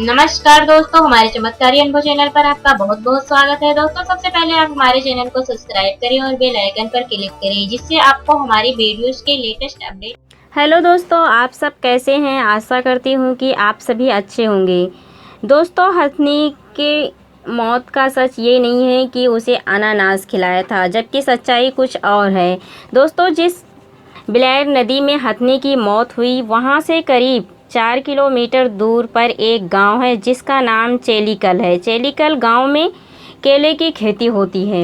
नमस्कार दोस्तों, हमारे चमत्कारी अनुभव चैनल पर आपका बहुत बहुत स्वागत है। दोस्तों, सबसे पहले आप हमारे चैनल को सब्सक्राइब करें और बेल आइकन पर क्लिक करें, जिससे आपको हमारी वीडियोस के लेटेस्ट अपडेट। हेलो दोस्तों, आप सब कैसे हैं। आशा करती हूँ कि आप सभी अच्छे होंगे। दोस्तों, हथनी के मौत का सच ये नहीं है कि उसे अनानास खिलाया था, जबकि सच्चाई कुछ और है। दोस्तों, जिस ब्लेयर नदी में हथनी की मौत हुई, वहाँ से करीब 4 किलोमीटर दूर पर एक गांव है जिसका नाम चेलीकल है। चेलीकल गांव में केले की खेती होती है।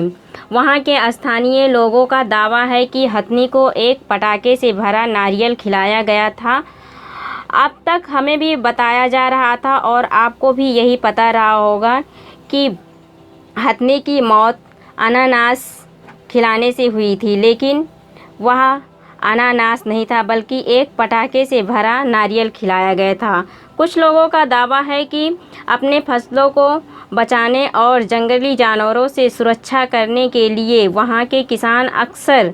वहां के स्थानीय लोगों का दावा है कि हथनी को एक पटाखे से भरा नारियल खिलाया गया था। अब तक हमें भी बताया जा रहा था और आपको भी यही पता रहा होगा कि हथनी की मौत अनानास खिलाने से हुई थी, लेकिन वह अनानास नहीं था बल्कि एक पटाखे से भरा नारियल खिलाया गया था। कुछ लोगों का दावा है कि अपने फसलों को बचाने और जंगली जानवरों से सुरक्षा करने के लिए वहाँ के किसान अक्सर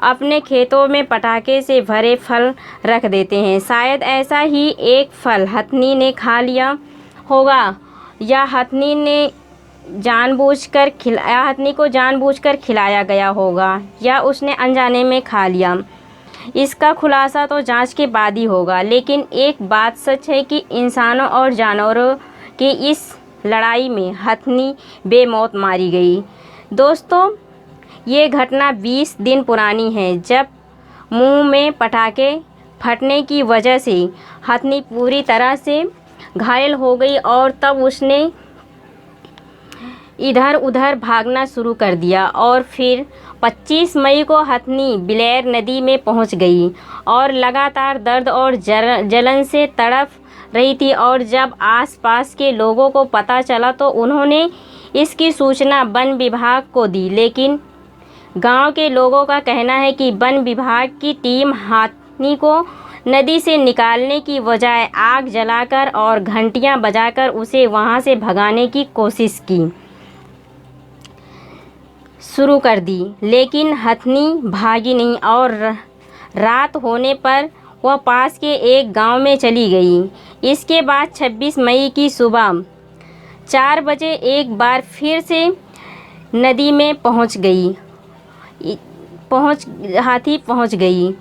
अपने खेतों में पटाखे से भरे फल रख देते हैं। शायद ऐसा ही एक फल हथनी ने खा लिया होगा, या हथनी को जानबूझकर खिलाया गया होगा, या उसने अनजाने में खा लिया। इसका खुलासा तो जांच के बाद ही होगा, लेकिन एक बात सच है कि इंसानों और जानवरों की इस लड़ाई में हथनी बेमौत मारी गई। दोस्तों, ये घटना 20 दिन पुरानी है, जब मुंह में पटाखे फटने की वजह से हथनी पूरी तरह से घायल हो गई और तब उसने इधर उधर भागना शुरू कर दिया। और फिर 25 मई को हथनी ब्लेयर नदी में पहुंच गई और लगातार दर्द और जलन से तड़प रही थी। और जब आसपास के लोगों को पता चला तो उन्होंने इसकी सूचना वन विभाग को दी, लेकिन गांव के लोगों का कहना है कि वन विभाग की टीम हथनी को नदी से निकालने की बजाय आग जलाकर और घंटियां बजाकर उसे वहां से भगाने की कोशिश की शुरू कर दी, लेकिन हथनी भागी नहीं और रात होने पर वह पास के एक गांव में चली गई। इसके बाद 26 मई की सुबह 4 बजे एक बार फिर से नदी में हाथी पहुंच गई।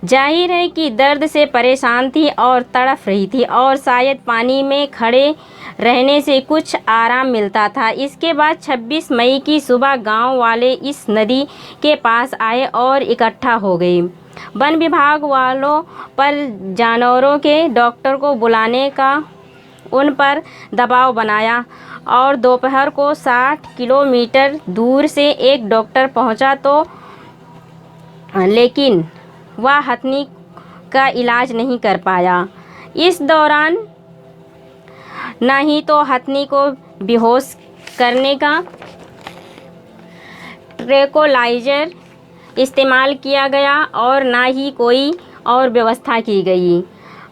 जाहिर है कि दर्द से परेशान थी और तड़प रही थी, और शायद पानी में खड़े रहने से कुछ आराम मिलता था। इसके बाद 26 मई की सुबह गांव वाले इस नदी के पास आए और इकट्ठा हो गए। वन विभाग वालों पर जानवरों के डॉक्टर को बुलाने का उन पर दबाव बनाया और दोपहर को 60 किलोमीटर दूर से एक डॉक्टर पहुंचा, लेकिन वह हथनी का इलाज नहीं कर पाया। इस दौरान ना ही तो हथनी को बेहोश करने का ट्रैंक्विलाइजर इस्तेमाल किया गया और ना ही कोई और व्यवस्था की गई।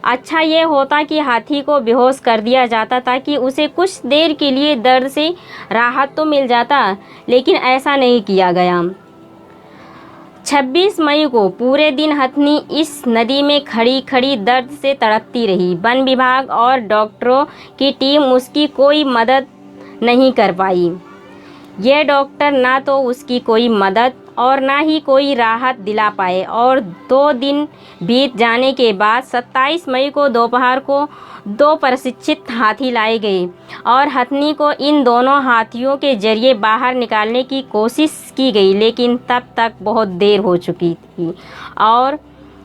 अच्छा ये होता कि हाथी को बेहोश कर दिया जाता ताकि उसे कुछ देर के लिए दर्द से राहत तो मिल जाता, लेकिन ऐसा नहीं किया गया। 26 मई को पूरे दिन हथनी इस नदी में खड़ी खड़ी दर्द से तड़पती रही। वन विभाग और डॉक्टरों की टीम उसकी कोई मदद नहीं कर पाई। ये डॉक्टर ना तो उसकी कोई मदद और ना ही कोई राहत दिला पाए। और 2 दिन बीत जाने के बाद 27 मई को दोपहर को 2 प्रशिक्षित हाथी लाए गए और हथनी को इन दोनों हाथियों के जरिए बाहर निकालने की कोशिश की गई, लेकिन तब तक बहुत देर हो चुकी थी। और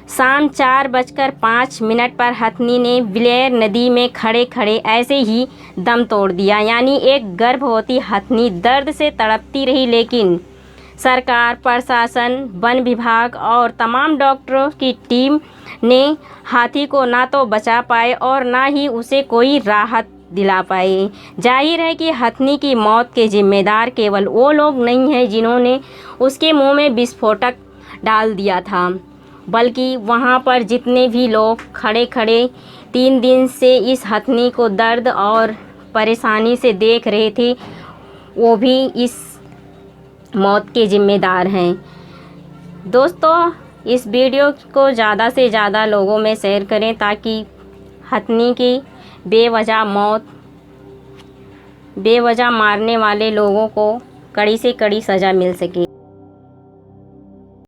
शाम 4:05 पर हथनी ने ब्लेयर नदी में खड़े खड़े ऐसे ही दम तोड़ दिया। यानी एक गर्भवती हथनी दर्द से तड़पती रही, लेकिन सरकार, प्रशासन, वन विभाग और तमाम डॉक्टरों की टीम ने हाथी को ना तो बचा पाए और ना ही उसे कोई राहत दिला पाए। जाहिर है कि हथनी की मौत के जिम्मेदार केवल वो लोग नहीं हैं जिन्होंने उसके मुंह में विस्फोटक डाल दिया था, बल्कि वहाँ पर जितने भी लोग खड़े खड़े 3 दिन से इस हथनी को दर्द और परेशानी से देख रहे थे, वो भी इस मौत के जिम्मेदार हैं। दोस्तों, इस वीडियो को ज़्यादा से ज़्यादा लोगों में शेयर करें ताकि हथनी की बेवजह मौत बेवजह मारने वाले लोगों को कड़ी से कड़ी सज़ा मिल सके।